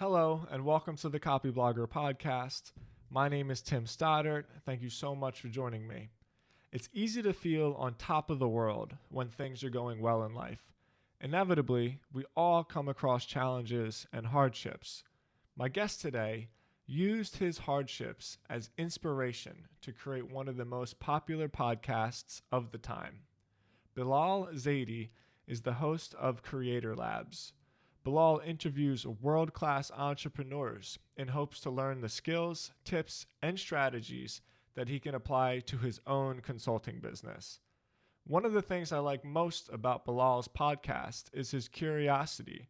Hello, and welcome to the Copyblogger podcast. My name is Tim Stoddart. Thank you so much for joining me. It's easy to feel on top of the world when things are going well in life. Inevitably, we all come across challenges and hardships. My guest today used his hardships as inspiration to create one of the most popular podcasts of the time. Bilal Zaidi is the host of Creator Labs. Bilal interviews world-class entrepreneurs in hopes to learn the skills, tips, and strategies that he can apply to his own consulting business. One of the things I like most about Bilal's podcast is his curiosity.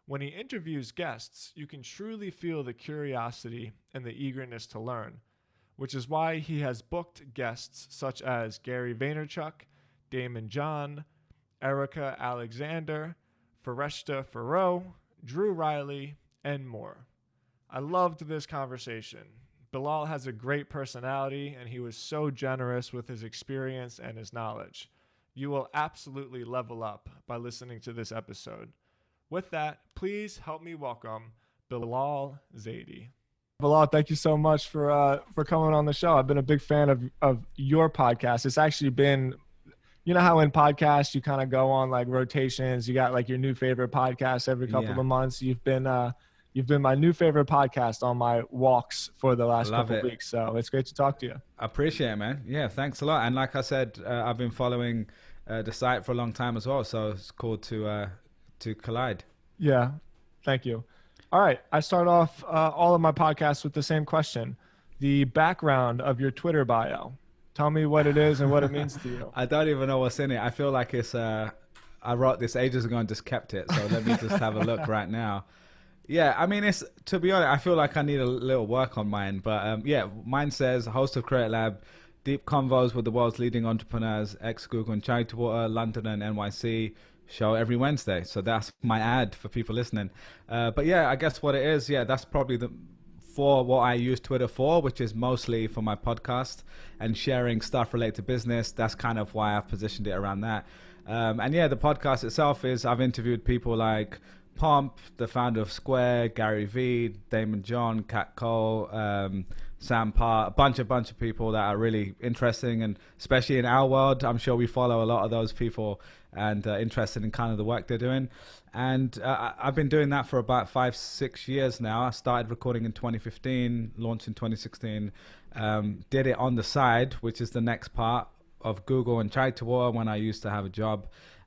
When he interviews guests, you can truly feel the curiosity and the eagerness to learn, which is why he has booked guests such as Gary Vaynerchuk, Daymond John, Erika Alexander, Feresteh Forough, Dru Riley, and more. I loved this conversation. Bilal has a great personality, and he was so generous with his experience and his knowledge. You will absolutely level up by listening to this episode. With that, please help me welcome Bilal Zaidi. Bilal, thank you so much for coming on the show. I've been a big fan of your podcast. It's actually been, you know how in podcasts you kind of go on like rotations. You got like your new favorite podcast every couple of months. You've been my new favorite podcast on my walks for the last couple of weeks. So it's great to talk to you. I appreciate it, man. Yeah, thanks a lot. And like I said, I've been following the site for a long time as well. So it's cool to collide. Yeah, thank you. All right, I start off all of my podcasts with the same question: the background of your Twitter bio. Tell me what it is and what it means to you. I don't even know what's in it. I feel like it's, I wrote this ages ago and just kept it. So let me just have a look right now. Yeah, I mean, it's, to be honest, I feel like I need a little work on mine. But yeah, mine says host of Creator Lab, deep convos with the world's leading entrepreneurs, ex-Google and Charity Water, London and NYC, show every Wednesday. So that's my ad for people listening. But yeah, I guess what it is, yeah, that's probably for what I use Twitter for, which is mostly for my podcast and sharing stuff related to business. That's kind of why I've positioned it around that. And yeah, the podcast itself is, I've interviewed people like Pomp, the founder of Square, Gary V, Daymond John, Kat Cole, Sam Parr, a bunch of people that are really interesting, and especially in our world, I'm sure we follow a lot of those people and interested in kind of the work they're doing. And I've been doing that for about 5-6 years now. I started recording in 2015, launched in 2016, did it on the side, which is the next part of Google and Charity Water when I used to have a job.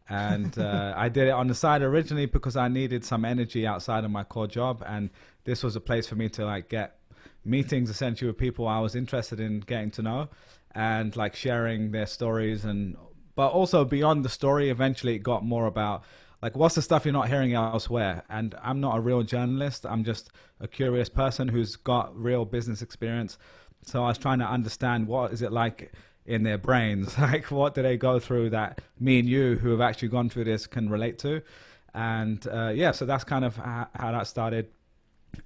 And I did it on the side originally because I needed some energy outside of my core job. And this was a place for me to like get meetings essentially with people I was interested in getting to know and like sharing their stories. But also beyond the story, eventually it got more about like, what's the stuff you're not hearing elsewhere? And I'm not a real journalist. I'm just a curious person who's got real business experience. So I was trying to understand, what is it like in their brains? Like, what do they go through that me and you who have actually gone through this can relate to? And yeah, so that's kind of how that started.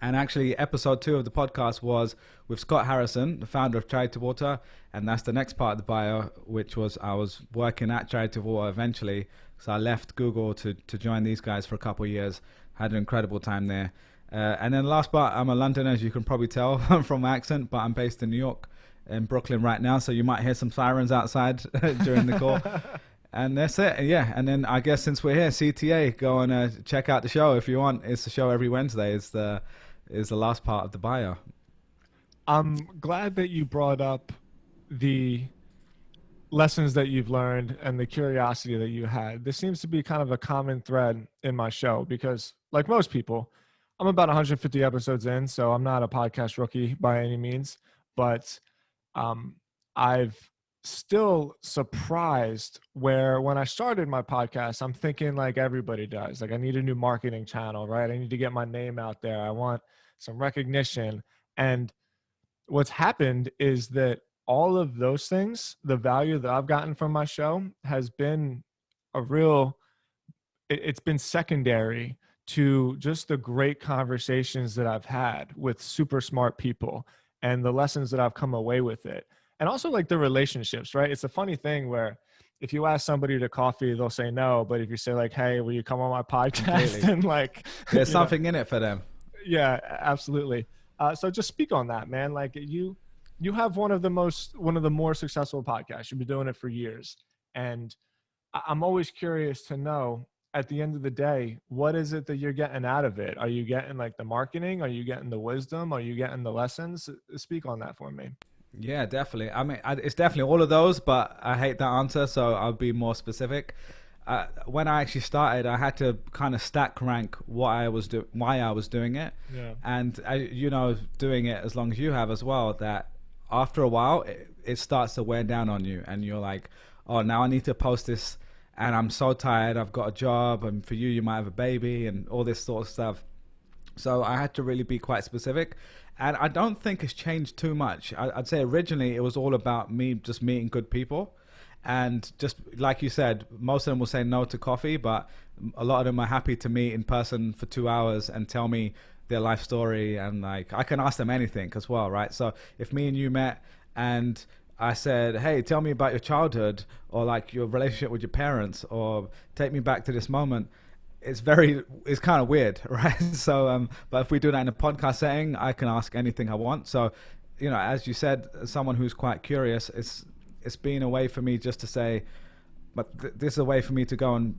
And actually, episode 2 of the podcast was with Scott Harrison, the founder of Charity Water. And that's the next part of the bio, which was I was working at Charity Water eventually. So I left Google to join these guys for a couple of years. Had an incredible time there. And then last part, I'm a Londoner, as you can probably tell from my accent, but I'm based in New York, in Brooklyn right now. So you might hear some sirens outside during the call. And that's it. Yeah. And then I guess since we're here, CTA, go and check out the show if you want. It's the show every Wednesday. Is the last part of the bio. I'm glad that you brought up the lessons that you've learned and the curiosity that you had. This seems to be kind of a common thread in my show because, like most people, I'm about 150 episodes in, so I'm not a podcast rookie by any means, but I've still surprised where when I started my podcast, I'm thinking like everybody does, like I need a new marketing channel, right? I need to get my name out there. I want some recognition. And what's happened is that all of those things, the value that I've gotten from my show has been it's been secondary to just the great conversations that I've had with super smart people and the lessons that I've come away with it. And also like the relationships, right? It's a funny thing where if you ask somebody to coffee, they'll say no. But if you say like, hey, will you come on my podcast? Completely. And like, there's something in it for them. Yeah, absolutely. So just speak on that, man. Like you have one of the more successful podcasts. You've been doing it for years, and I'm always curious to know at the end of the day, what is it that you're getting out of it? Are you getting like the marketing? Are you getting the wisdom? Are you getting the lessons? Speak on that for me. Yeah, definitely. I mean, it's definitely all of those, but I hate that answer, so I'll be more specific. When I actually started, I had to kind of stack rank why I was doing it, Yeah. and doing it as long as you have as well. That after a while, it starts to wear down on you, and you're like, oh, now I need to post this, and I'm so tired. I've got a job, and for you, you might have a baby, and all this sort of stuff. So I had to really be quite specific. And I don't think it's changed too much. I'd say originally it was all about me just meeting good people. And just like you said, most of them will say no to coffee, but a lot of them are happy to meet in person for 2 hours and tell me their life story. And like, I can ask them anything as well, right? So if me and you met and I said, hey, tell me about your childhood, or like your relationship with your parents, or take me back to this moment, it's kind of weird, right? So, but if we do that in a podcast setting, I can ask anything I want. So, as you said, as someone who's quite curious, it's been a way for me just to say, but this is a way for me to go and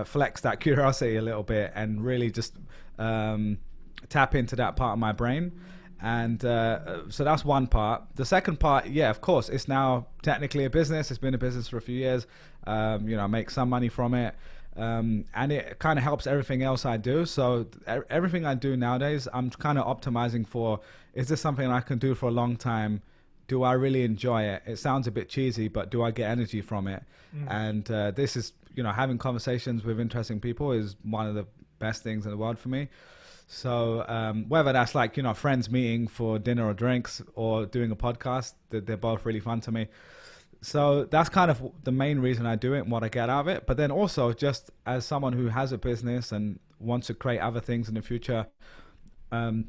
flex that curiosity a little bit and really just tap into that part of my brain. And so that's one part. The second part, yeah, of course, it's now technically a business. It's been a business for a few years. I make some money from it. And it kind of helps everything else I do. So everything I do nowadays, I'm kind of optimizing for, is this something I can do for a long time? Do I really enjoy it? It sounds a bit cheesy, but do I get energy from it? And this is, having conversations with interesting people is one of the best things in the world for me. So whether that's like, friends meeting for dinner or drinks or doing a podcast, they're both really fun to me. So that's kind of the main reason I do it and what I get out of it. But then also just as someone who has a business and wants to create other things in the future. And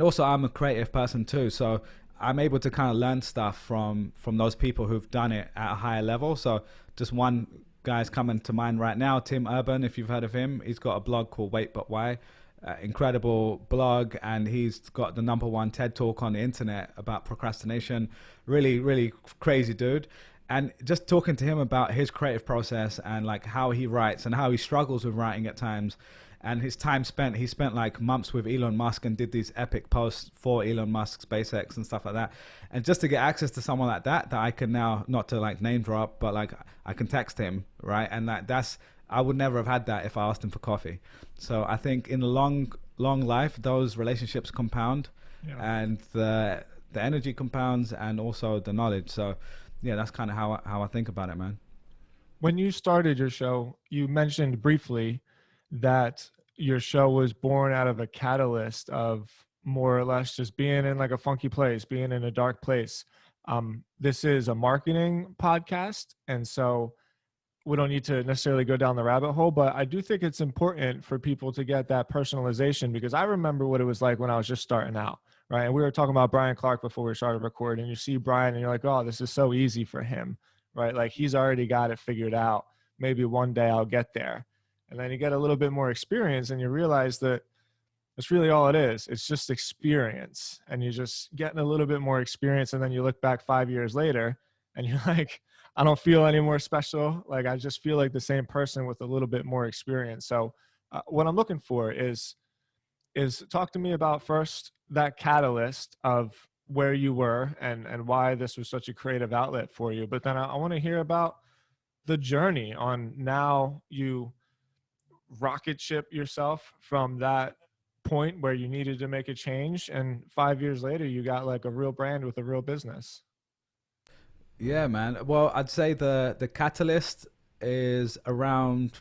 also I'm a creative person too. So I'm able to kind of learn stuff from those people who've done it at a higher level. So just one guy's coming to mind right now, Tim Urban, if you've heard of him. He's got a blog called Wait But Why. Incredible blog, and he's got the #1 TED talk on the internet about procrastination. Really, really crazy dude. And just talking to him about his creative process and like how he writes and how he struggles with writing at times, and his time spent, he spent like months with Elon Musk and did these epic posts for Elon Musk, SpaceX and stuff like that. And just to get access to someone like that I can now, not to like name drop, but like I can text him, right? And I would never have had that if I asked him for coffee. So I think in the long life, those relationships compound, and the energy compounds, and also the knowledge. So yeah, that's kind of how I think about it, man. When you started your show, you mentioned briefly that your show was born out of a catalyst of more or less just being in like a funky place, being in a dark place. This is a marketing podcast, and so we don't need to necessarily go down the rabbit hole, but I do think it's important for people to get that personalization, because I remember what it was like when I was just starting out, right? And we were talking about Brian Clark before we started recording, and you see Brian and you're like, oh, this is so easy for him, right? Like he's already got it figured out. Maybe one day I'll get there. And then you get a little bit more experience and you realize that that's really all it is. It's just experience. And you're just getting a little bit more experience. And then you look back 5 years later and you're like, I don't feel any more special. Like I just feel like the same person with a little bit more experience. So what I'm looking for is talk to me about first that catalyst of where you were and why this was such a creative outlet for you. But then I want to hear about the journey on now you rocket ship yourself from that point where you needed to make a change. And 5 years later, you got like a real brand with a real business. Yeah, man. Well, I'd say the catalyst is around,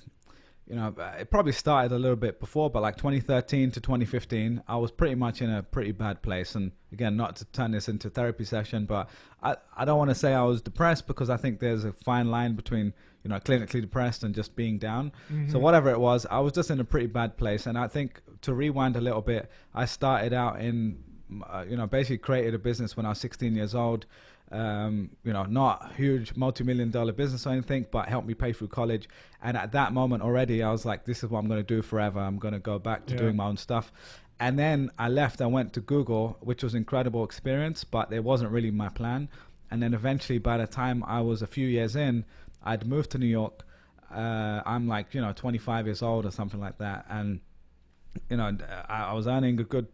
it probably started a little bit before, but like 2013 to 2015, I was pretty much in a pretty bad place. And again, not to turn this into a therapy session, but I don't want to say I was depressed, because I think there's a fine line between, clinically depressed and just being down. Mm-hmm. So whatever it was, I was just in a pretty bad place. And I think to rewind a little bit, I started out in, basically created a business when I was 16 years old. Not a huge multi-million-dollar business or anything, but helped me pay through college. And at that moment already, I was like, this is what I'm going to do forever. I'm going to go back to doing my own stuff. And then I left. I went to Google, which was an incredible experience, but it wasn't really my plan. And then eventually, by the time I was a few years in, I'd moved to New York. I'm like, 25 years old or something like that. And, I was earning a good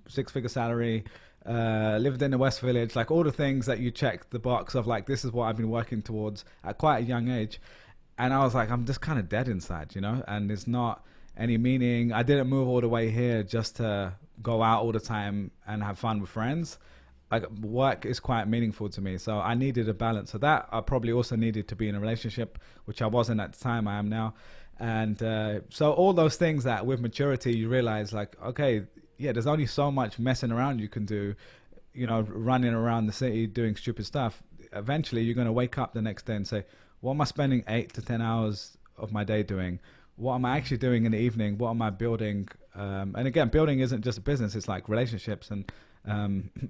6-figure salary, lived in the West Village, like all the things that you check the box of, like, this is what I've been working towards at quite a young age. And I was like, I'm just kind of dead inside, and there's not any meaning. I didn't move all the way here just to go out all the time and have fun with friends. Like, work is quite meaningful to me. So I needed a balance of that. I probably also needed to be in a relationship, which I wasn't at the time. I am now. And so all those things that with maturity, you realize, like, okay, yeah, there's only so much messing around you can do, running around the city doing stupid stuff. Eventually, you're going to wake up the next day and say, what am I spending 8 to 10 hours of my day doing? What am I actually doing in the evening? What am I building? And again, building isn't just a business. It's like relationships and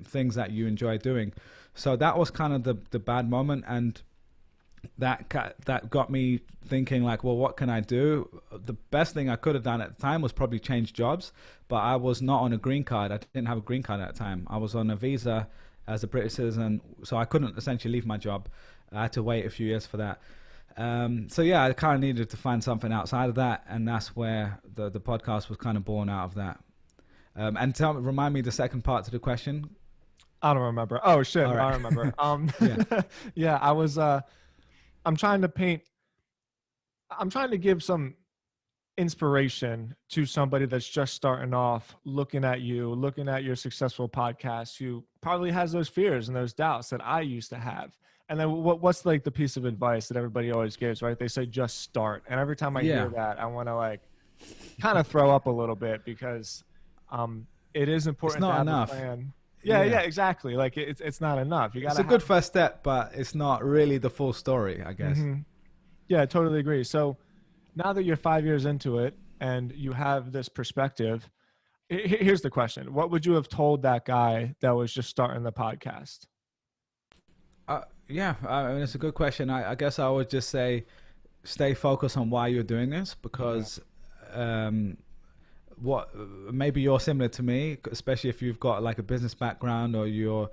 things that you enjoy doing. So that was kind of the bad moment. And that got me thinking, like, well, what can I do? The best thing I could have done at the time was probably change jobs. But I was not on a green card. I didn't have a green card at the time. I was on a visa as a British citizen. So I couldn't essentially leave my job. I had to wait a few years for that. So yeah, I kind of needed to find something outside of that, and that's where the podcast was kind of born out of that. And remind me the second part to the question. I don't remember. Oh shit, All right. I remember. Yeah. Yeah, I was. I'm trying to give some inspiration to somebody that's just starting off, looking at your successful podcast, who probably has those fears and those doubts that I used to have. And then what's like the piece of advice that everybody always gives, right? They say, just start. And every time I hear that, I want to like kind of throw up a little bit, because it is important to have enough. a plan. Yeah, exactly. Like it's not enough. You got. It's a good first step, but it's not really the full story, I guess. Mm-hmm. Yeah, I totally agree. So now that you're 5 years into it and you have this perspective, here's the question. What would you have told that guy that was just starting the podcast? Yeah, I mean, it's a good question. I guess I would just say, stay focused on why you're doing this, because maybe you're similar to me, especially if you've got like a business background or you're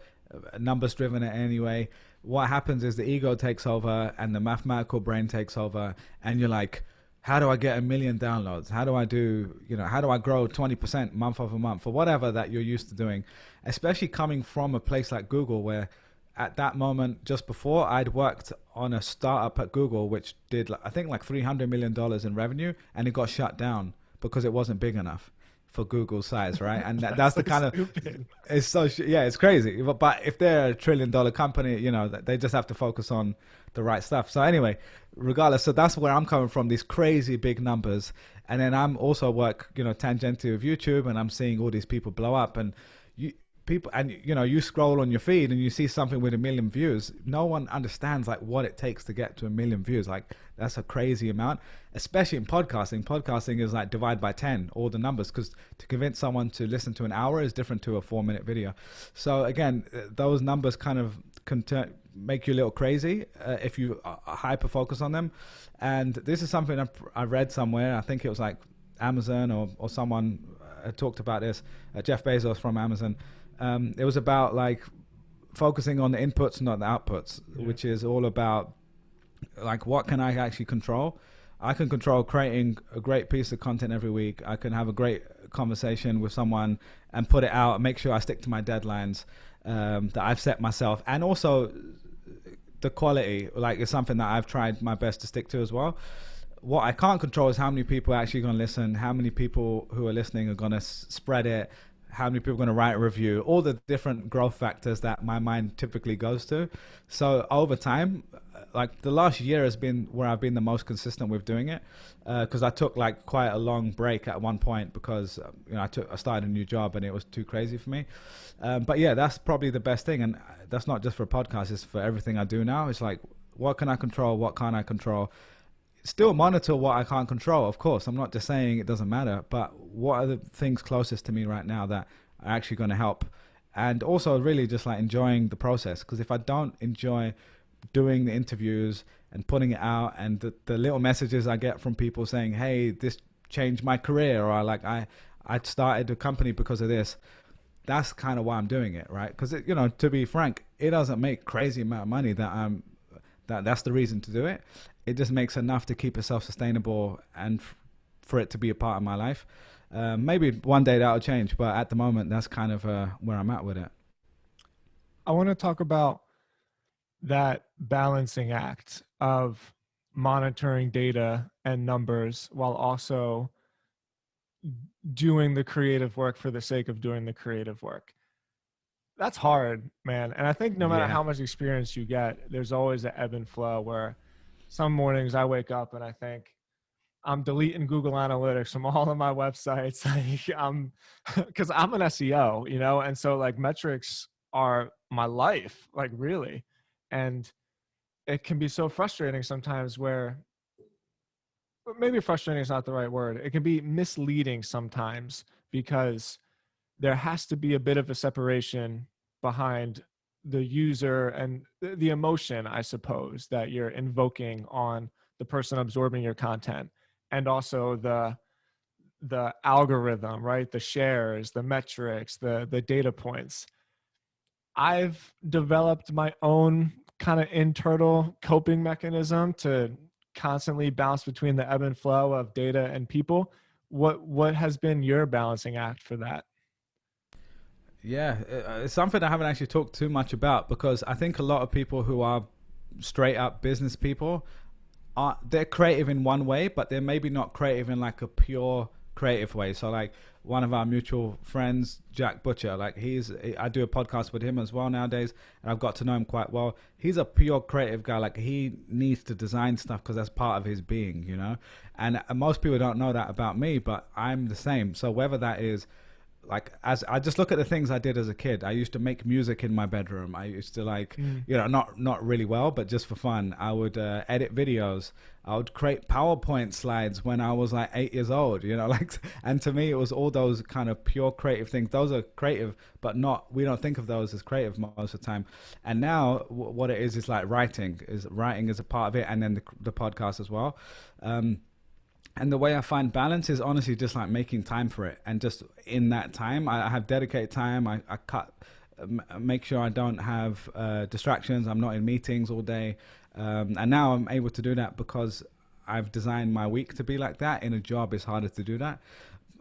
numbers driven in any way. What happens is the ego takes over and the mathematical brain takes over, and you're like, how do I get 1 million downloads? How do I grow 20% month over month, or whatever that you're used to doing, especially coming from a place like Google, where at that moment, just before, I'd worked on a startup at Google, which did, I think, like $300 million in revenue, and it got shut down because it wasn't big enough for Google's size, right? And that's the kind stupid. of, it's so, it's crazy. But if they're $1 trillion company, they just have to focus on the right stuff. So anyway, regardless, so that's where I'm coming from, these crazy big numbers. And then I'm also work, tangentially with YouTube, and I'm seeing all these people blow up, and you scroll on your feed and you see something with 1 million views. No one understands like what it takes to get to 1 million views. Like, that's a crazy amount, especially in podcasting is like divide by 10 all the numbers, because to convince someone to listen to an hour is different to a 4-minute video. So again, those numbers kind of make you a little crazy if you hyper focus on them. And this is something I read somewhere. I think it was like Amazon or someone talked about this, Jeff Bezos from Amazon. It was about like focusing on the inputs, not the outputs, which is all about like, what can I actually control? I can control creating a great piece of content every week. I can have a great conversation with someone and put it out, make sure I stick to my deadlines that I've set myself. And also the quality, like, is something that I've tried my best to stick to as well. What I can't control is how many people are actually going to listen, how many people who are listening are going to spread it, how many people are going to write a review, all the different growth factors that my mind typically goes to. So over time, like the last year has been where I've been the most consistent with doing it, because I took like quite a long break at one point because I started a new job and it was too crazy for me. But yeah, that's probably the best thing, and that's not just for podcasts, it's for everything I do now. It's like, what can I control? What can't I control? Still monitor what I can't control, of course. I'm not just saying it doesn't matter, but what are the things closest to me right now that are actually going to help? And also really just like enjoying the process, because if I don't enjoy doing the interviews and putting it out, and the little messages I get from people saying, hey, this changed my career, or I I started a company because of this. That's kind of why I'm doing it, right? Because, you know, to be frank, it doesn't make crazy amount of money that's the reason to do it. It just makes enough to keep it self-sustainable and for it to be a part of my life. Maybe one day that'll change, but at the moment, that's kind of where I'm at with it. I want to talk about that balancing act of monitoring data and numbers while also doing the creative work for the sake of doing the creative work. That's hard, man. And I think no matter how much experience you get, there's always an ebb and flow where some mornings I wake up and I think I'm deleting Google Analytics from all of my websites. Like because I'm an SEO, you know, and so like metrics are my life, like really. And it can be so frustrating sometimes where maybe frustrating is not the right word. It can be misleading sometimes because there has to be a bit of a separation behind the user and the emotion, I suppose, that you're invoking on the person absorbing your content, and also the algorithm, right? The shares, the metrics, the data points. I've developed my own kind of internal coping mechanism to constantly bounce between the ebb and flow of data and people. What has been your balancing act for that? Yeah, it's something I haven't actually talked too much about, because I think a lot of people who are straight up business people they're creative in one way, but they're maybe not creative in like a pure creative way. So like one of our mutual friends, Jack Butcher, like I do a podcast with him as well nowadays, and I've got to know him quite well. He's a pure creative guy. Like he needs to design stuff because that's part of his being, you know. And most people don't know that about me, but I'm the same. So whether that is like, as I just look at the things I did as a kid. I used to make music in my bedroom. I used to like, you know, not really well, but just for fun. I would edit videos. I would create PowerPoint slides when I was like 8 years old, you know, like, and to me, it was all those kind of pure creative things. Those are creative, but we don't think of those as creative most of the time. And now what it is like writing is a part of it. And then the podcast as well. And the way I find balance is honestly just like making time for it. And just in that time, I have dedicated time. I make sure I don't have distractions. I'm not in meetings all day. And now I'm able to do that because I've designed my week to be like that. In a job, it's harder to do that.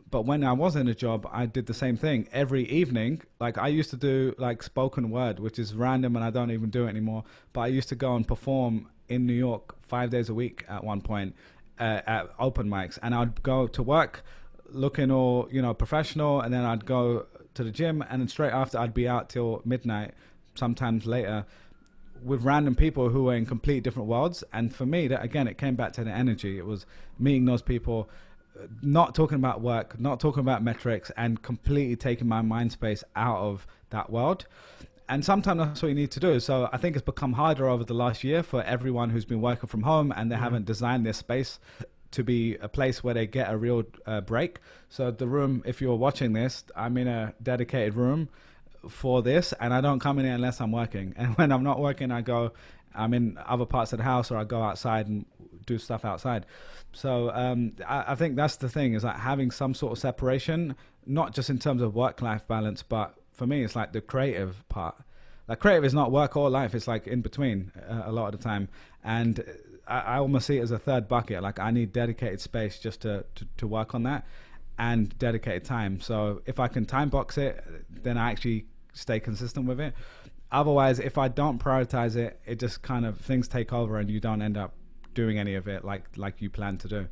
But when I was in a job, I did the same thing every evening. Like I used to do like spoken word, which is random and I don't even do it anymore. But I used to go and perform in New York 5 days a week at one point. At open mics, and I'd go to work looking all, you know, professional, and then I'd go to the gym, and then straight after I'd be out till midnight, sometimes later, with random people who were in complete different worlds. And for me, that again, it came back to the energy. It was meeting those people, not talking about work, not talking about metrics, and completely taking my mind space out of that world. And sometimes that's what you need to do. So I think it's become harder over the last year for everyone who's been working from home and they haven't designed their space to be a place where they get a real break. So the room, if you're watching this, I'm in a dedicated room for this, and I don't come in here unless I'm working. And when I'm not working, I'm in other parts of the house, or I go outside and do stuff outside. So I think that's the thing, is like having some sort of separation, not just in terms of work-life balance, but for me, it's like the creative part. Like creative is not work or life. It's like in between a lot of the time. And I almost see it as a third bucket. Like I need dedicated space just to work on that, and dedicated time. So if I can time box it, then I actually stay consistent with it. Otherwise, if I don't prioritize it, it just kind of, things take over and you don't end up doing any of it like you plan to do.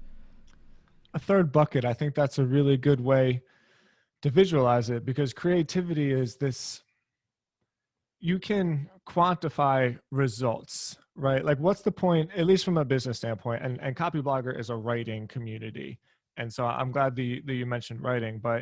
A third bucket, I think that's a really good way to visualize it, because creativity is this, you can quantify results, right? Like what's the point, at least from a business standpoint, and Copyblogger is a writing community. And so I'm glad that you mentioned writing, but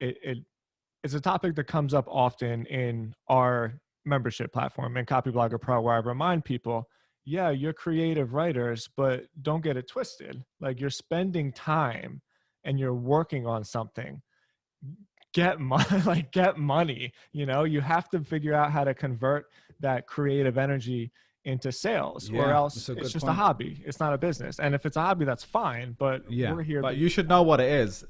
it's a topic that comes up often in our membership platform in Copyblogger Pro, where I remind people, yeah, you're creative writers, but don't get it twisted. Like you're spending time and you're working on something. Get money, you know. You have to figure out how to convert that creative energy into sales, or else it's just a hobby. It's not a business. And if it's a hobby, that's fine, but we're here. But you should know what it is.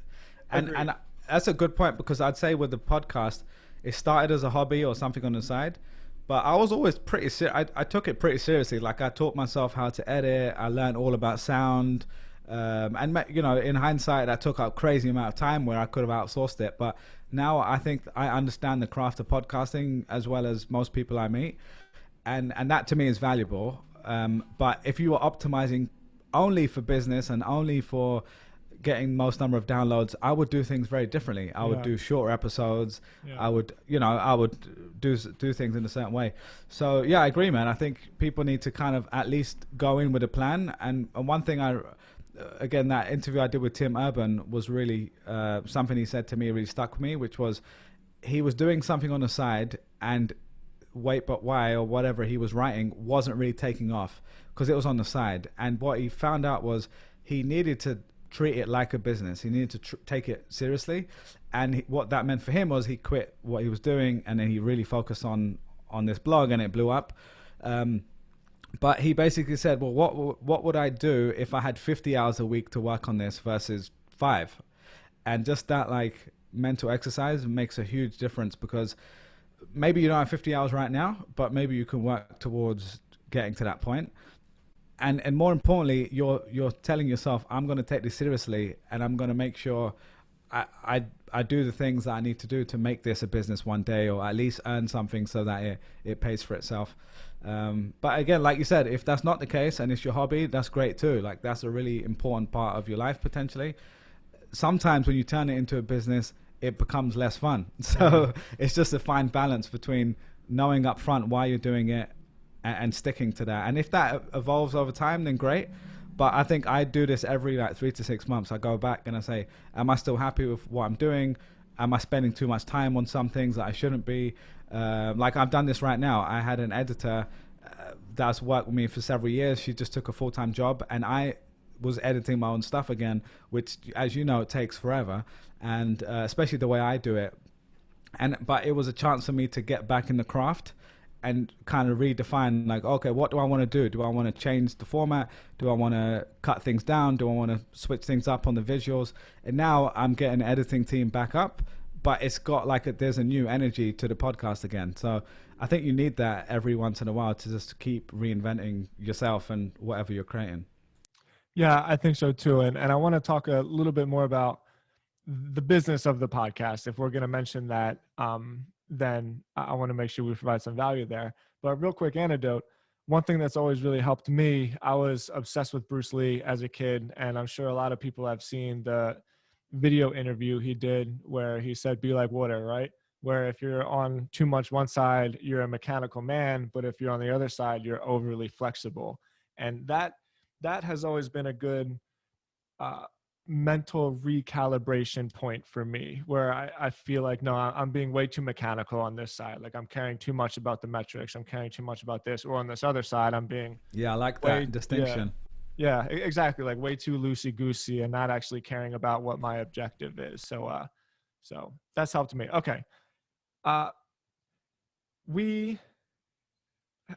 And that's a good point, because I'd say with the podcast, it started as a hobby or something on the side, but I was always pretty I took it pretty seriously. Like, I taught myself how to edit. I learned all about sound. And you know, in hindsight, that took a crazy amount of time where I could have outsourced it. But now I think I understand the craft of podcasting as well as most people I meet. And that to me is valuable. But if you are optimizing only for business and only for getting most number of downloads, I would do things very differently. I would do shorter episodes. I would do things in a certain way. So yeah, I agree, man. I think people need to kind of at least go in with a plan. And one thing again, that interview I did with Tim Urban was really something he said to me really stuck with me, which was he was doing something on the side, and Wait But Why or whatever he was writing wasn't really taking off because it was on the side. And what he found out was he needed to treat it like a business. He needed to take it seriously. And what that meant for him was he quit what he was doing, and then he really focused on this blog, and it blew up. But he basically said, well, what would I do if I had 50 hours a week to work on this versus 5? And just that like mental exercise makes a huge difference, because maybe you don't have 50 hours right now, but maybe you can work towards getting to that point. And more importantly, you're telling yourself, I'm going to take this seriously, and I'm going to make sure I do the things that I need to do to make this a business one day, or at least earn something so that it pays for itself. But again, like you said, if that's not the case and it's your hobby, that's great too. Like, that's a really important part of your life potentially. Sometimes when you turn it into a business, it becomes less fun. So it's just a fine balance between knowing up front why you're doing it and sticking to that. And if that evolves over time, then great. But I think I do this every 3 to 6 months. I go back and I say, am I still happy with what I'm doing? Am I spending too much time on some things that I shouldn't be? Like, I've done this right now. I had an editor that's worked with me for several years. She just took a full-time job, and I was editing my own stuff again, which, as you know, it takes forever. And especially the way I do it. But it was a chance for me to get back in the craft and kind of redefine, like, okay, what do I want to do? Do I want to change the format? Do I want to cut things down? Do I want to switch things up on the visuals? And now I'm getting the editing team back up, but it's got there's a new energy to the podcast again. So I think you need that every once in a while to just keep reinventing yourself and whatever you're creating. Yeah, I think so too. And I want to talk a little bit more about the business of the podcast. If we're going to mention that, then I want to make sure we provide some value there. But real quick anecdote, one thing that's always really helped me, I was obsessed with Bruce Lee as a kid, and I'm sure a lot of people have seen the video interview he did where he said, be like water, right? Where if you're on too much one side, you're a mechanical man, but if you're on the other side, you're overly flexible. And that has always been a good mental recalibration point for me, where I feel like, no, I'm being way too mechanical on this side. Like, I'm caring too much about the metrics. I'm caring too much about this. Or on this other side, I'm being I like that distinction. Yeah, exactly. Like, way too loosey-goosey and not actually caring about what my objective is. So that's helped me. Okay. We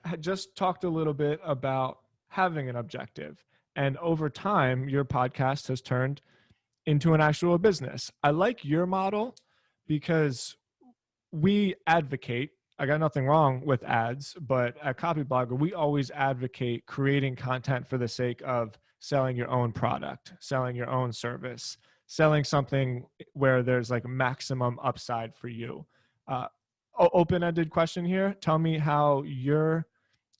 had just talked a little bit about having an objective. And over time, your podcast has turned into an actual business. I like your model because we advocate, I got nothing wrong with ads, but at Copyblogger, we always advocate creating content for the sake of selling your own product, selling your own service, selling something where there's like maximum upside for you. Open-ended question here. Tell me how your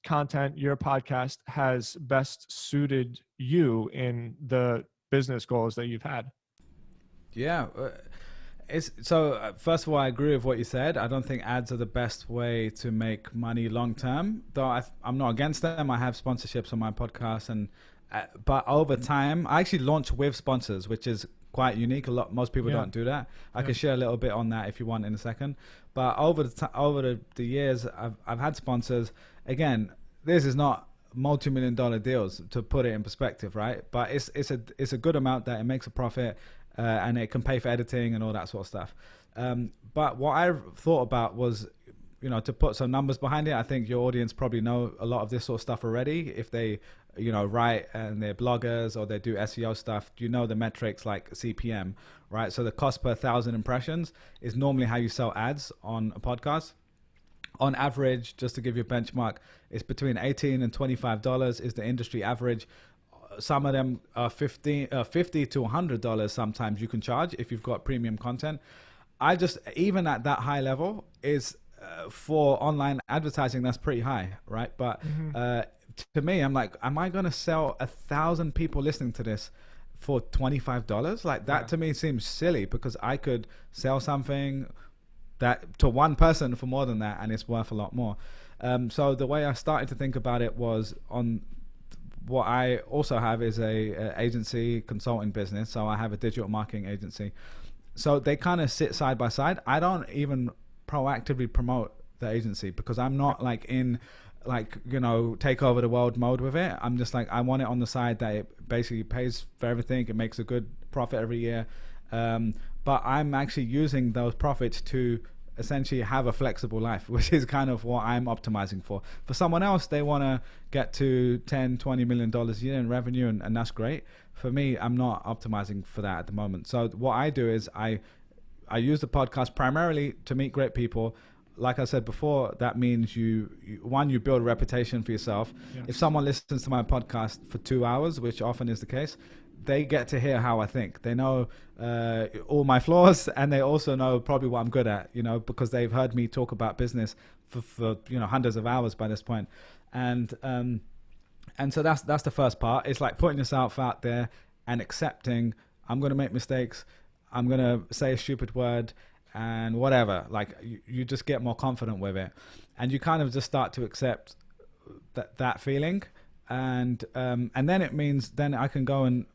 content, your podcast has best suited you in the business goals that you've had. Yeah. First of all, I agree with what you said. I don't think ads are the best way to make money long term, though I'm not against them. I have sponsorships on my podcast, but over time, I actually launch with sponsors, which is quite unique. Most people don't do that. I can share a little bit on that if you want in a second. But over the years, I've had sponsors. Again, this is not multi-million-dollar deals, to put it in perspective, right? But it's a good amount that it makes a profit, and it can pay for editing and all that sort of stuff. But what I thought about was, to put some numbers behind it. I think your audience probably know a lot of this sort of stuff already if they write and they're bloggers or they do SEO stuff, you know the metrics like CPM, right? So the cost per 1,000 impressions is normally how you sell ads on a podcast. On average, just to give you a benchmark, it's between $18 and $25 is the industry average. Some of them are $50 to $100 sometimes you can charge if you've got premium content. Even at that high level is for online advertising, that's pretty high, right? But to me, I'm like, am I going to sell 1,000 people listening to this for $25? Like that to me seems silly, because I could sell something that to one person for more than that, and it's worth a lot more. So the way I started to think about it was on what I also have is a agency consulting business. So I have a digital marketing agency. So they kind of sit side by side. I don't even proactively promote the agency because I'm not like in take over the world mode with it. I'm just like, I want it on the side that it basically pays for everything. It makes a good profit every year. But I'm actually using those profits to essentially have a flexible life, which is kind of what I'm optimizing for. For someone else, they want to get to $10-20 million a year in revenue, and that's great. For me, I'm not optimizing for that at the moment. So what I do is I use the podcast primarily to meet great people. Like I said before, that means you build a reputation for yourself. Yes. If someone listens to my podcast for 2 hours, which often is the case, they get to hear how I think. They know all my flaws, and they also know probably what I'm good at, because they've heard me talk about business for hundreds of hours by this point. And so that's the first part. It's like putting yourself out there and accepting, I'm going to make mistakes. I'm going to say a stupid word and whatever. Like you just get more confident with it, and you kind of just start to accept that feeling. And then it means then I can go and,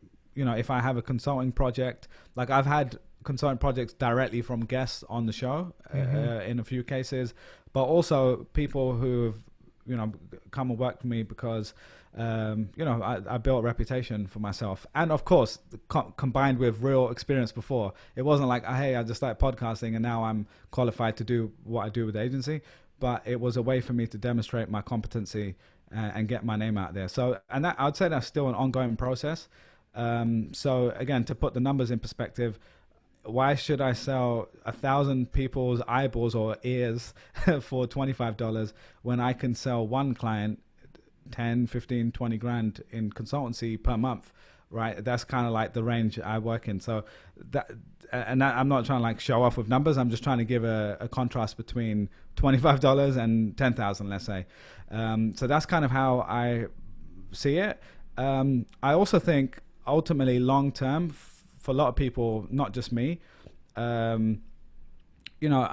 if I have a consulting project, like I've had consulting projects directly from guests on the show in a few cases, but also people who have, come and work for me because, I built a reputation for myself. And of course, combined with real experience before. It wasn't like, hey, I just started podcasting and now I'm qualified to do what I do with the agency. But it was a way for me to demonstrate my competency and get my name out there. So, and that, I'd say that's still an ongoing process. So again, to put the numbers in perspective, why should I sell 1,000 people's eyeballs or ears for $25 when I can sell one client 10, 15, 20 grand in consultancy per month, right? That's kind of like the range I work in. So I'm not trying to like show off with numbers. I'm just trying to give a contrast between $25 and 10,000, let's say. So that's kind of how I see it. I also think ultimately long term, for a lot of people, not just me, I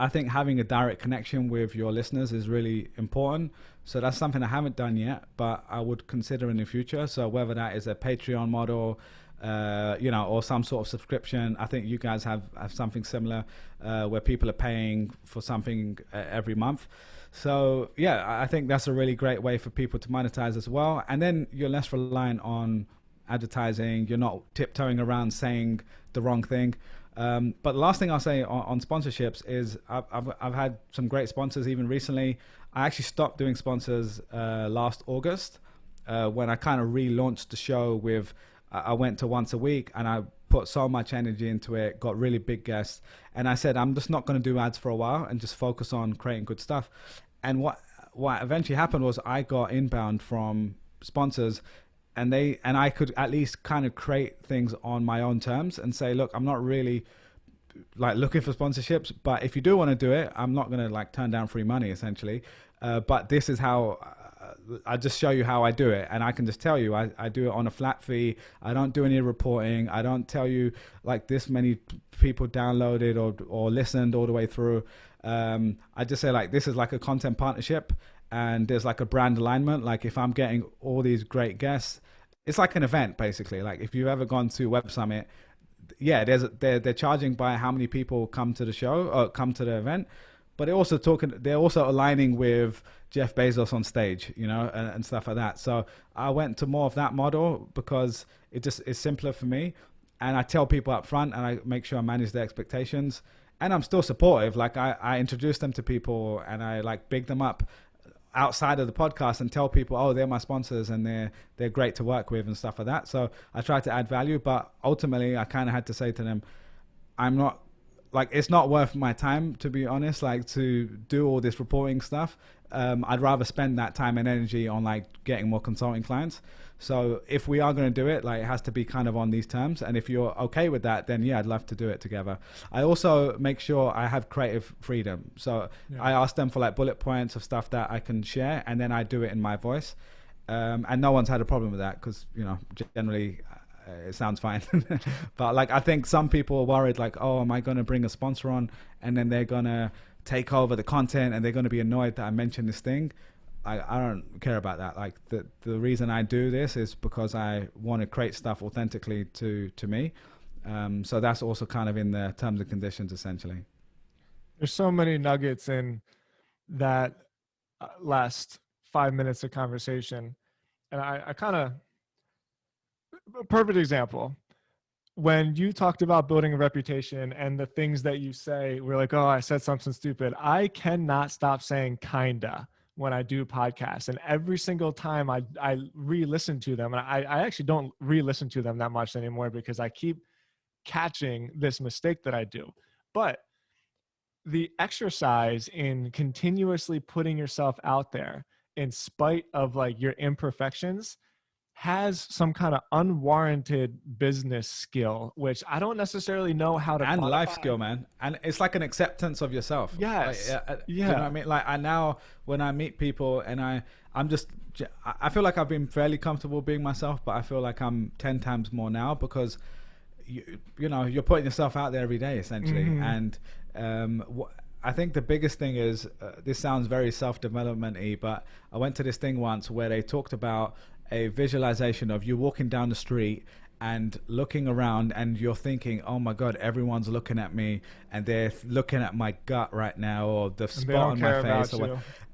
think having a direct connection with your listeners is really important. So that's something I haven't done yet, but I would consider in the future. So whether that is a Patreon model, or some sort of subscription. I think you guys have something similar where people are paying for something every month. So yeah, I think that's a really great way for people to monetize as well. And then you're less reliant on advertising. You're not tiptoeing around saying the wrong thing. But the last thing I'll say on sponsorships is I've had some great sponsors even recently. I actually stopped doing sponsors last August when I kind of relaunched the show with, I went to once a week and I put so much energy into it, got really big guests. And I said, I'm just not going to do ads for a while and just focus on creating good stuff. And what eventually happened was I got inbound from sponsors, and I could at least kind of create things on my own terms and say, look, I'm not really like looking for sponsorships, but if you do want to do it, I'm not going to like turn down free money essentially. But this is how I just show you how I do it. And I can just tell you, I do it on a flat fee. I don't do any reporting. I don't tell you like this many people downloaded or listened all the way through. I just say like, this is like a content partnership. And there's like a brand alignment. Like if I'm getting all these great guests, it's like an event basically. Like if you've ever gone to Web Summit, yeah, they're charging by how many people come to the show or come to the event, but they're also aligning with Jeff Bezos on stage, and stuff like that. So I went to more of that model because it just is simpler for me. And I tell people up front and I make sure I manage their expectations, and I'm still supportive. Like I introduce them to people and I like big them up. outside of the podcast and tell people, oh, they're my sponsors and they're great to work with and stuff like that. So I try to add value, but ultimately I kind of had to say to them, I'm not, like, it's not worth my time, to be honest, like, to do all this reporting stuff. I'd rather spend that time and energy on like getting more consulting clients. So if we are going to do it, like, it has to be kind of on these terms. And if you're okay with that, then yeah, I'd love to do it together. I also make sure I have creative freedom. So I ask them for like bullet points of stuff that I can share, and then I do it in my voice. And no one's had a problem with that because, you know, generally it sounds fine. But like, I think some people are worried like, oh, am I going to bring a sponsor on and then they're going to take over the content and they're going to be annoyed that I mentioned this thing. I don't care about that. Like, the reason I do this is because I want to create stuff authentically to me. So that's also kind of in the terms and conditions, essentially. There's so many nuggets in that last 5 minutes of conversation. And I kind of, perfect example. When you talked about building a reputation and the things that you say, we're like, oh, I said something stupid. I cannot stop saying kinda when I do podcasts. And every single time I re-listen to them, and I actually don't re-listen to them that much anymore because I keep catching this mistake that I do. But the exercise in continuously putting yourself out there in spite of like your imperfections has some kind of unwarranted business skill, which I don't necessarily know how to and quantify. Life skill, man. And it's like an acceptance of yourself. Yes. Like, you know what I mean? Like, I now, when I meet people and I feel like I've been fairly comfortable being myself, but I feel like I'm 10 times more now because you know, you're putting yourself out there every day essentially. And I think the biggest thing is, this sounds very self-development-y, but I went to this thing once where they talked about a visualization of you walking down the street and looking around and you're thinking, oh my God, everyone's looking at me and they're looking at my gut right now or the spot on my face.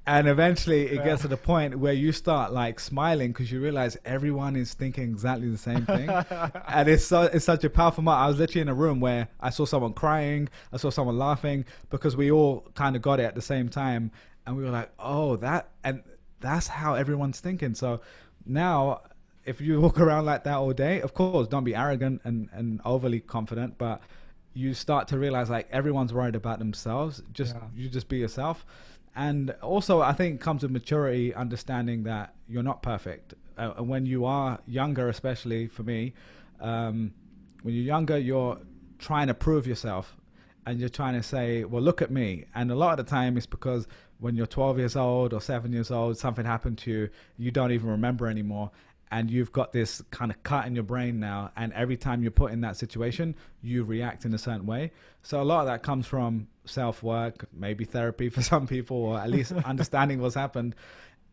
And eventually it gets to the point where you start like smiling because you realize everyone is thinking exactly the same thing. And it's such a powerful moment. I was literally in a room where I saw someone crying, I saw someone laughing because we all kind of got it at the same time. And we were like, oh, that's how everyone's thinking. So now, if you walk around like that all day, of course, don't be arrogant and overly confident, but you start to realize like everyone's worried about themselves. You just be yourself. And also, I think comes with maturity, understanding that you're not perfect. And when you are younger, especially for me, when you're younger, you're trying to prove yourself and you're trying to say, well, look at me. And a lot of the time it's because when you're 12 years old or 7 years old, something happened to you, you don't even remember anymore. And you've got this kind of cut in your brain now. And every time you're put in that situation, you react in a certain way. So a lot of that comes from self-work, maybe therapy for some people, or at least understanding what's happened.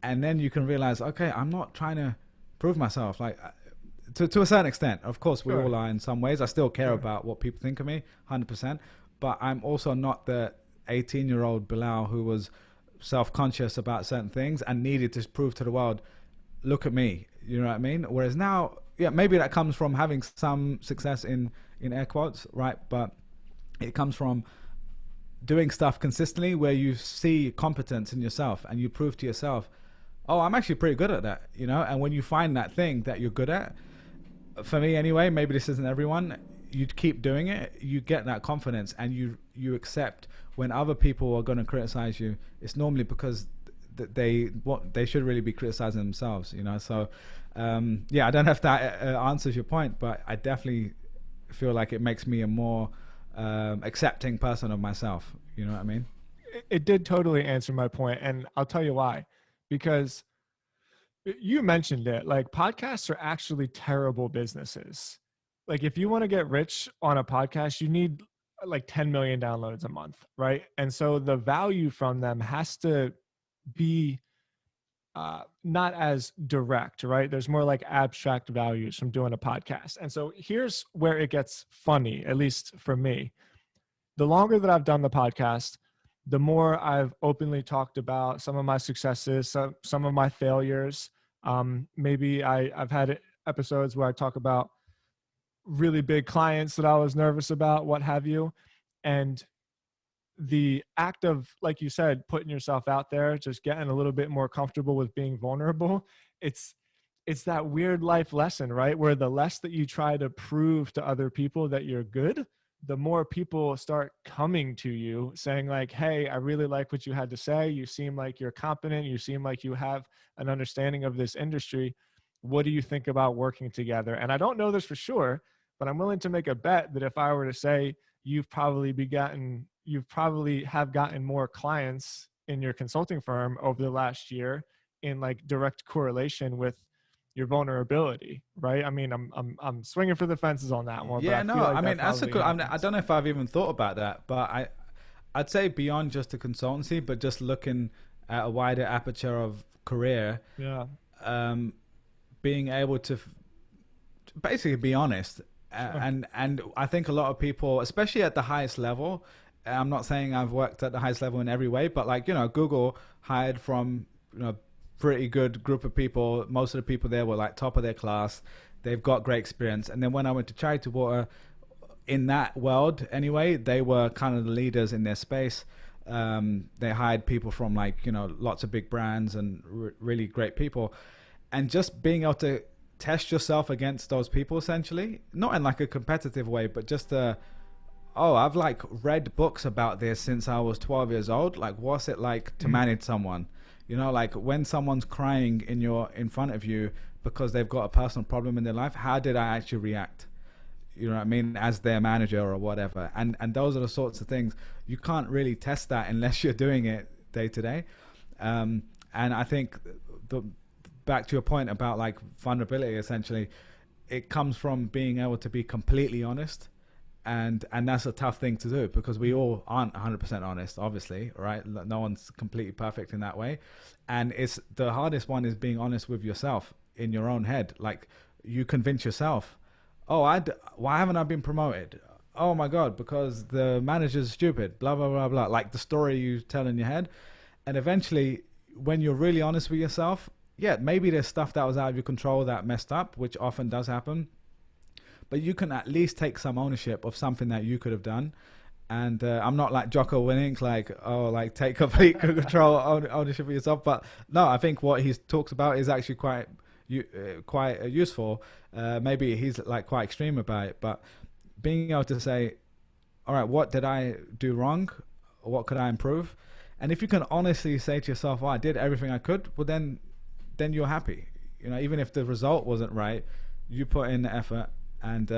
And then you can realize, okay, I'm not trying to prove myself. Like, to a certain extent, of course, we all are in some ways. I still care about what people think of me, 100%. But I'm also not the 18-year-old Bilal who was self-conscious about certain things and needed to prove to the world, look at me, you know what I mean? Whereas now, yeah, maybe that comes from having some success in air quotes, right? But it comes from doing stuff consistently where you see competence in yourself and you prove to yourself, oh, I'm actually pretty good at that, you know? And when you find that thing that you're good at, for me anyway, maybe this isn't everyone, you keep doing it, you get that confidence and you accept when other people are going to criticize you, it's normally because they should really be criticizing themselves, you know? So, yeah, I don't know if that answers your point, but I definitely feel like it makes me a more accepting person of myself. You know what I mean? It did totally answer my point, and I'll tell you why. Because you mentioned it, like podcasts are actually terrible businesses. Like if you want to get rich on a podcast, you need like 10 million downloads a month, right? And so the value from them has to be not as direct, right? There's more like abstract values from doing a podcast. And so here's where it gets funny, at least for me. The longer that I've done the podcast, the more I've openly talked about some of my successes, some of my failures. Maybe I've had episodes where I talk about really big clients that I was nervous about, what have you. And the act of, like you said, putting yourself out there, just getting a little bit more comfortable with being vulnerable, it's that weird life lesson, right? Where the less that you try to prove to other people that you're good, the more people start coming to you saying like, hey, I really like what you had to say. You seem like you're competent. You seem like you have an understanding of this industry. What do you think about working together? And I don't know this for sure, but I'm willing to make a bet that if I were to say you probably have gotten more clients in your consulting firm over the last year in like direct correlation with your vulnerability, right? I mean, I'm swinging for the fences on that one. Yeah, but no, I mean, that's a good. I don't know if I've even thought about that, but I'd say beyond just the consultancy, but just looking at a wider aperture of career. Yeah. Being able to basically be honest, and I think a lot of people, especially at the highest level. I'm not saying I've worked at the highest level in every way, but like, Google hired from, pretty good group of people. Most of the people there were like top of their class. They've got great experience. And then when I went to Charity Water, in that world anyway, they were kind of the leaders in their space. They hired people from like, lots of big brands and really great people. And just being able to test yourself against those people, essentially, not in like a competitive way, but just I've like read books about this since I was 12 years old. Like, what's it like to manage someone? Like when someone's crying in front of you because they've got a personal problem in their life, how did I actually react? You know what I mean? As their manager or whatever. And those are the sorts of things you can't really test that unless you're doing it day to day. And I think back to your point about like vulnerability, essentially, it comes from being able to be completely honest. And that's a tough thing to do because we all aren't 100% honest, obviously, right? No one's completely perfect in that way. And it's the hardest one is being honest with yourself in your own head. Like you convince yourself, why haven't I been promoted? Oh my God, because the manager's stupid, blah, blah, blah, blah. Like the story you tell in your head. And eventually when you're really honest with yourself, yeah, maybe there's stuff that was out of your control that messed up, which often does happen. But you can at least take some ownership of something that you could have done. And I'm not like Jocko Willink, like take complete control, ownership of yourself. But no, I think what he talks about is actually quite useful. Maybe he's like quite extreme about it. But being able to say, all right, what did I do wrong? What could I improve? And if you can honestly say to yourself, I did everything I could, well, then you're happy. Even if the result wasn't right, you put in the effort. And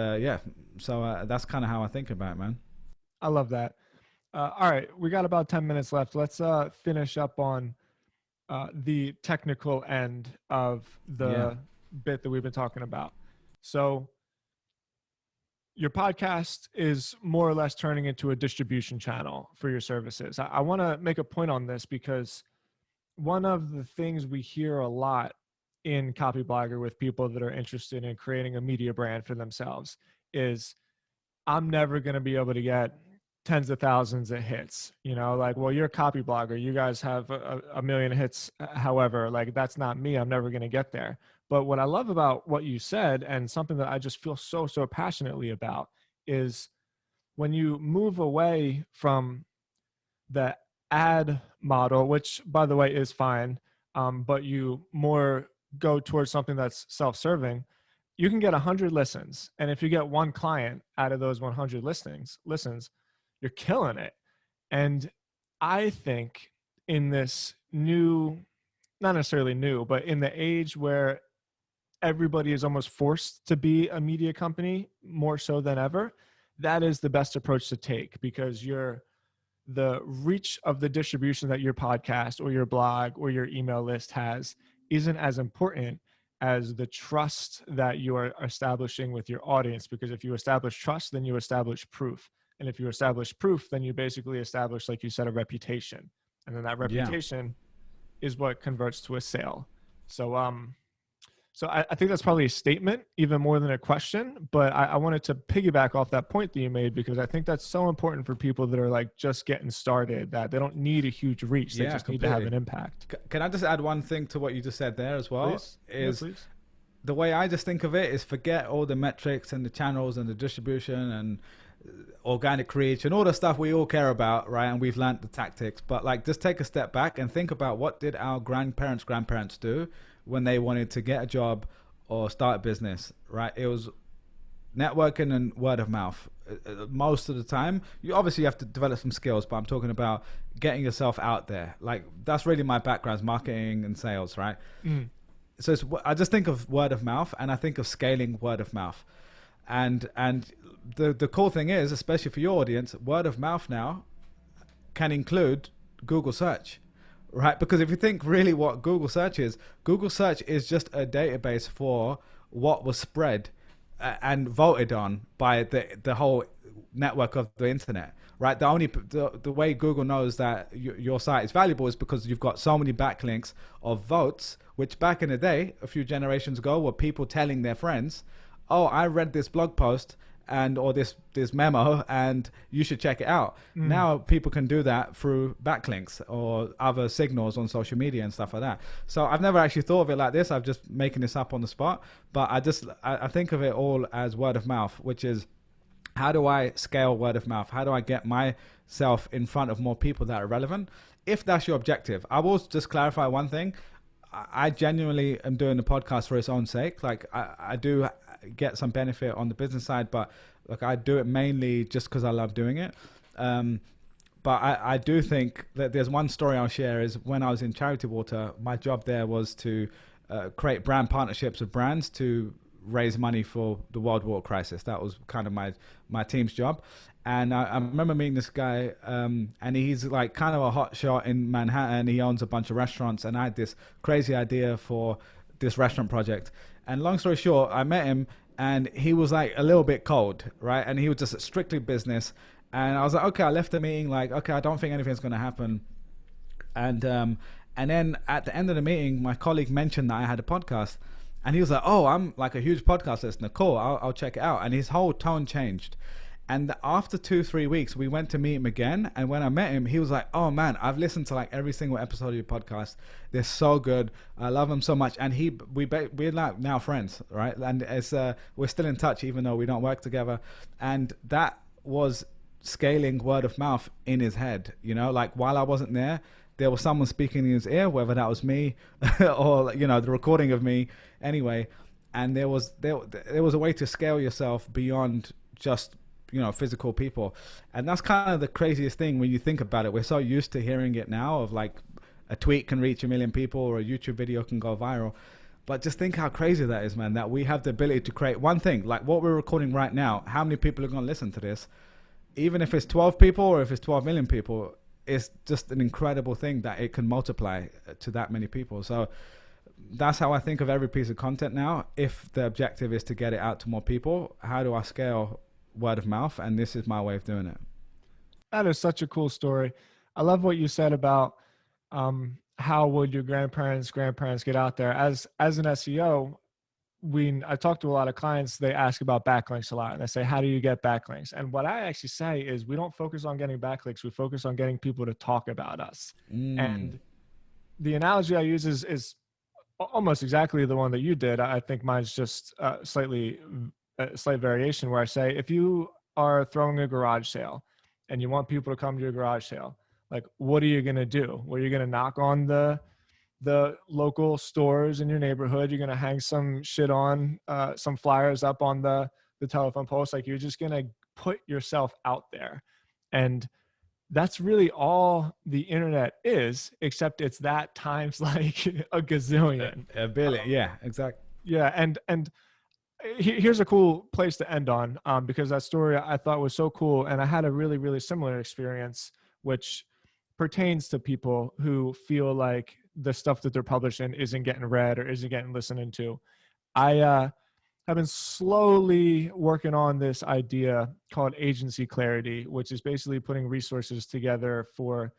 so that's kind of how I think about it, man. I love that. All right, we got about 10 minutes left. Let's finish up on the technical end of the bit that we've been talking about. So your podcast is more or less turning into a distribution channel for your services. I want to make a point on this because one of the things we hear a lot in Copyblogger with people that are interested in creating a media brand for themselves is I'm never going to be able to get tens of thousands of hits, like, well, you're a Copyblogger. You guys have a million hits. However, like that's not me. I'm never going to get there. But what I love about what you said and something that I just feel so passionately about is when you move away from the ad model, which by the way is fine, but you more go towards something that's self-serving, you can get 100 listens. And if you get one client out of those 100 listens, you're killing it. And I think in this new, not necessarily new, but in the age where everybody is almost forced to be a media company more so than ever, that is the best approach to take because the reach of the distribution that your podcast or your blog or your email list has isn't as important as the trust that you are establishing with your audience. Because if you establish trust, then you establish proof. And if you establish proof, then you basically establish, like you said, a reputation. And then that reputation is what converts to a sale. So I think that's probably a statement even more than a question, but I wanted to piggyback off that point that you made because I think that's so important for people that are like just getting started, that they don't need a huge reach. They just need to have an impact. Can I just add one thing to what you just said there as well? Please. The way I just think of it is forget all the metrics and the channels and the distribution and organic reach, and all the stuff we all care about, right? And we've learned the tactics. But like, just take a step back and think about, what did our grandparents do when they wanted to get a job or start a business, right? It was networking and word of mouth. Most of the time, you obviously have to develop some skills, but I'm talking about getting yourself out there. Like, that's really my background, is marketing and sales, right? So I just think of word of mouth, and I think of scaling word of mouth. And the cool thing is, especially for your audience, word of mouth now can include Google search, right? Because if you think really what Google search is just a database for what was spread and voted on by the whole network of the internet, right? The way Google knows that your site is valuable is because you've got so many backlinks of votes, which back in the day, a few generations ago, were people telling their friends, oh, I read this blog post or this memo, and you should check it out. Now people can do that through backlinks or other signals on social media and stuff like that. So I've never actually thought of it like this. I'm just making this up on the spot, but I think of it all as word of mouth, which is, how do I scale word of mouth? How do I get myself in front of more people that are relevant? If that's your objective, I will just clarify one thing. I genuinely am doing the podcast for its own sake. Like, I do get some benefit on the business side, but like, I do it mainly just because I love doing it. But I do think that there's one story I'll share, is when I was in Charity Water, my job there was to create brand partnerships with brands to raise money for the world water crisis. That was kind of my team's job. And I remember meeting this guy, and he's like kind of a hot shot in Manhattan. He owns a bunch of restaurants, and I had this crazy idea for this restaurant project. And long story short, I met him, and he was like a little bit cold, right? And he was just strictly business. And I was like, okay, I left the meeting like, okay, I don't think anything's going to happen. And then at the end of the meeting, my colleague mentioned that I had a podcast, and he was like, oh, I'm like a huge podcast listener. Cool, I'll check it out. And his whole tone changed. And after 2-3 weeks, we went to meet him again. And when I met him, he was like, oh man, I've listened to like every single episode of your podcast. They're so good. I love them so much. And we're like now friends, right? And it's we're still in touch, even though we don't work together. And that was scaling word of mouth in his head. You know, like, while I wasn't there was someone speaking in his ear, whether that was me or, you know, the recording of me anyway. And there was a way to scale yourself beyond just, you know, physical people. And that's kind of the craziest thing when you think about it. We're so used to hearing it now, of like, a tweet can reach 1 million people or a YouTube video can go viral. But just think how crazy that is, man, that we have the ability to create one thing, like what we're recording right now. How many people are going to listen to this? Even if it's 12 people or if it's 12 million people, it's just an incredible thing that it can multiply to that many people. So that's how I think of every piece of content now. If the objective is to get it out to more people, how do I scale word of mouth? And this is my way of doing it. That is such a cool story. I love what you said about how would your grandparents get out there. As an SEO, I talk to a lot of clients, they ask about backlinks a lot, and they say, how do you get backlinks? And what I actually say is, we don't focus on getting backlinks. We focus on getting people to talk about us. And the analogy I use is almost exactly the one that you did. I think mine's just a slight variation, where I say, if you are throwing a garage sale and you want people to come to your garage sale, like, what are you going to do? Well, you're going to knock on the local stores in your neighborhood. You're going to hang some shit on, some flyers up on the telephone post. Like, you're just going to put yourself out there. And that's really all the internet is, except it's that times like a gazillion. A billion. Yeah, exactly. Yeah. And here's a cool place to end on, because that story I thought was so cool. And I had a really, really similar experience, which pertains to people who feel like the stuff that they're publishing isn't getting read or isn't getting listened to. I have been slowly working on this idea called agency clarity, which is basically putting resources together for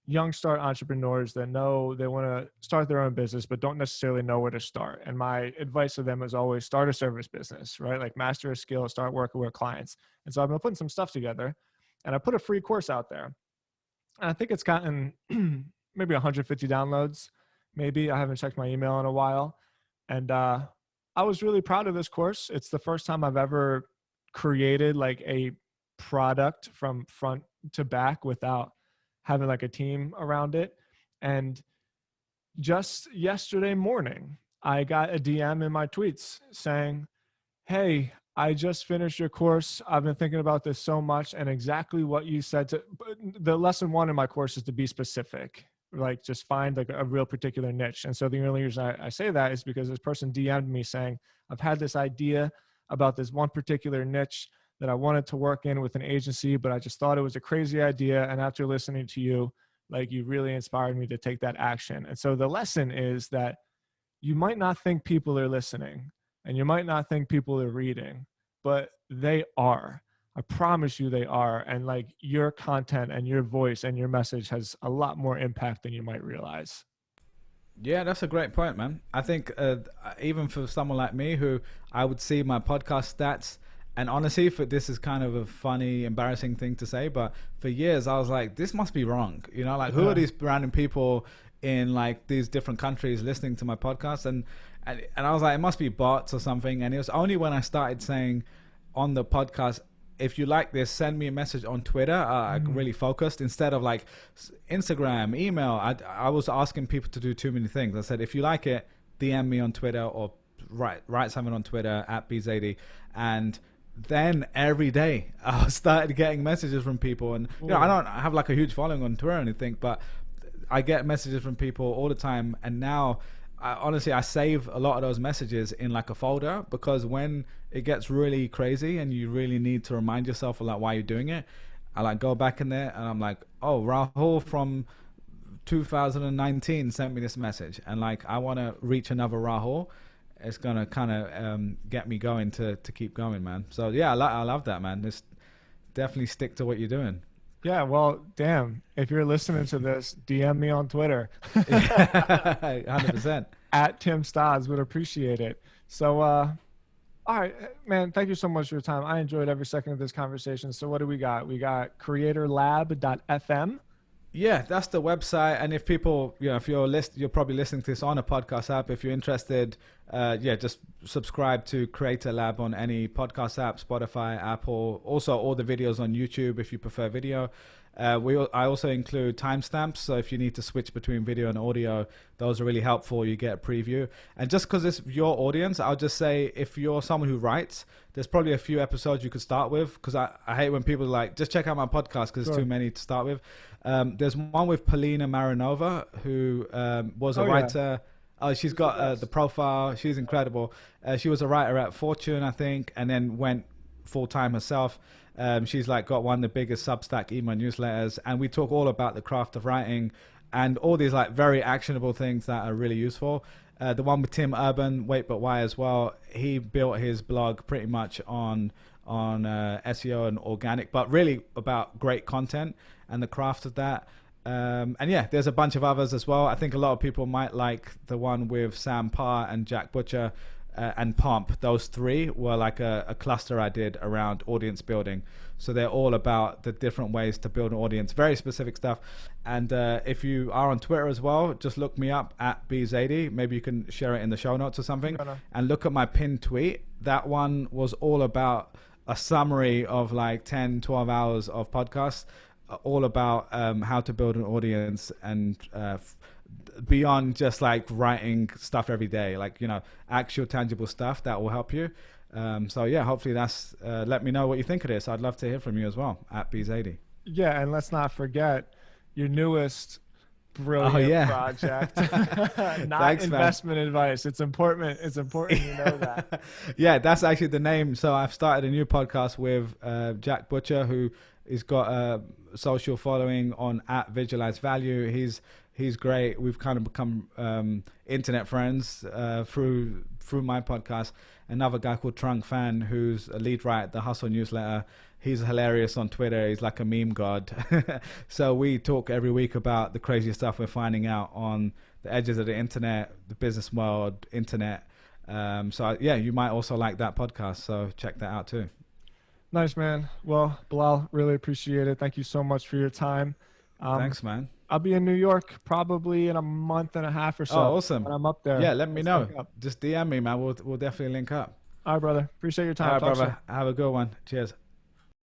young start entrepreneurs that know they want to start their own business, but don't necessarily know where to start. And my advice to them is always start a service business, right? Like, master a skill, start working with clients. And so I've been putting some stuff together, and I put a free course out there. And I think it's gotten maybe 150 downloads. Maybe. I haven't checked my email in a while. And I was really proud of this course. It's the first time I've ever created like a product from front to back without having like a team around it. And just yesterday morning, I got a DM in my tweets saying, hey, I just finished your course. I've been thinking about this so much, and exactly what you said. The lesson one in my course is to be specific, like just find like a real particular niche. And so the only reason I say that is because this person DM'd me saying, I've had this idea about this one particular niche that I wanted to work in with an agency, but I just thought it was a crazy idea. And after listening to you, like, you really inspired me to take that action. And so the lesson is that you might not think people are listening, and you might not think people are reading, but they are. I promise you they are. And like, your content and your voice and your message has a lot more impact than you might realize. Yeah, that's a great point, man. I think even for someone like me, who I would see my podcast stats, and honestly, this is kind of a funny, embarrassing thing to say, but for years I was like, this must be wrong. You know, like, who are these random people in like these different countries listening to my podcast? And I was like, it must be bots or something. And it was only when I started saying on the podcast, if you like this, send me a message on Twitter. I really focused instead of like Instagram, email. I was asking people to do too many things. I said, if you like it, DM me on Twitter or write something on Twitter at Zaidi. And then every day I started getting messages from people. And you know, I don't have like a huge following on Twitter or anything, but I get messages from people all the time. And now honestly, I save a lot of those messages in like a folder, because when it gets really crazy and you really need to remind yourself of like why you're doing it, I like go back in there and I'm like, oh, Rahul from 2019 sent me this message, and like I want to reach another Rahul. It's gonna kind of get me going to keep going, man. So yeah, I love that, man. Just definitely stick to what you're doing. Yeah, well, damn, if you're listening to this, DM me on Twitter. 100%. At Tim Stoddart, would appreciate it. So, all right, man, thank you so much for your time. I enjoyed every second of this conversation. So what do we got? We got creatorlab.fm. Yeah, that's the website. And if people, you know, if you're probably listening to this on a podcast app, if you're interested, just subscribe to Creator Lab on any podcast app, Spotify, Apple. Also, all the videos on YouTube if you prefer video. I also include timestamps, so if you need to switch between video and audio, those are really helpful. You get a preview. And just because it's your audience, I'll just say, if you're someone who writes, there's probably a few episodes you could start with, because I hate when people are like, just check out my podcast, because it's too many to start with. There's one with Polina Marinova, who was a writer. Oh, she's got the profile. She's incredible. She was a writer at Fortune, I think, and then went full-time herself. She's like got one of the biggest Substack email newsletters, and we talk all about the craft of writing and all these like very actionable things that are really useful. The one with Tim Urban, Wait But Why as well. He built his blog pretty much on SEO and organic, but really about great content and the craft of that. And yeah, there's a bunch of others as well. I think a lot of people might like the one with Sam Parr and Jack Butcher. And Pomp. Those three were like a cluster I did around audience building. So they're all about the different ways to build an audience, very specific stuff. And if you are on Twitter as well, just look me up at Zaidi. Maybe you can share it in the show notes or something. And look at my pinned tweet. That one was all about a summary of like 10, 12 hours of podcasts, all about how to build an audience and beyond just like writing stuff every day, like, you know, actual tangible stuff that will help you. So yeah, hopefully that's let me know what you think of this. I'd love to hear from you as well at Zaidi. Yeah, and let's not forget your newest brilliant project. Not Thanks, investment advice. It's important you know that. Yeah, that's actually the name. So I've started a new podcast with Jack Butcher, who has got a social following on at Visualize Value. He's great. We've kind of become internet friends through my podcast. Another guy called Trunk Fan, who's a lead writer at the Hustle newsletter. He's hilarious on Twitter. He's like a meme god. So we talk every week about the crazy stuff we're finding out on the edges of the internet, the business world, internet. So yeah, you might also like that podcast. So check that out too. Nice, man. Well, Bilal, really appreciate it. Thank you so much for your time. Thanks, man. I'll be in New York probably in a month and a half or so. Oh, awesome. When I'm up there. Yeah, let me know. Just DM me, man. We'll definitely link up. All right, brother. Appreciate your time. All right, brother. Have a good one. Cheers.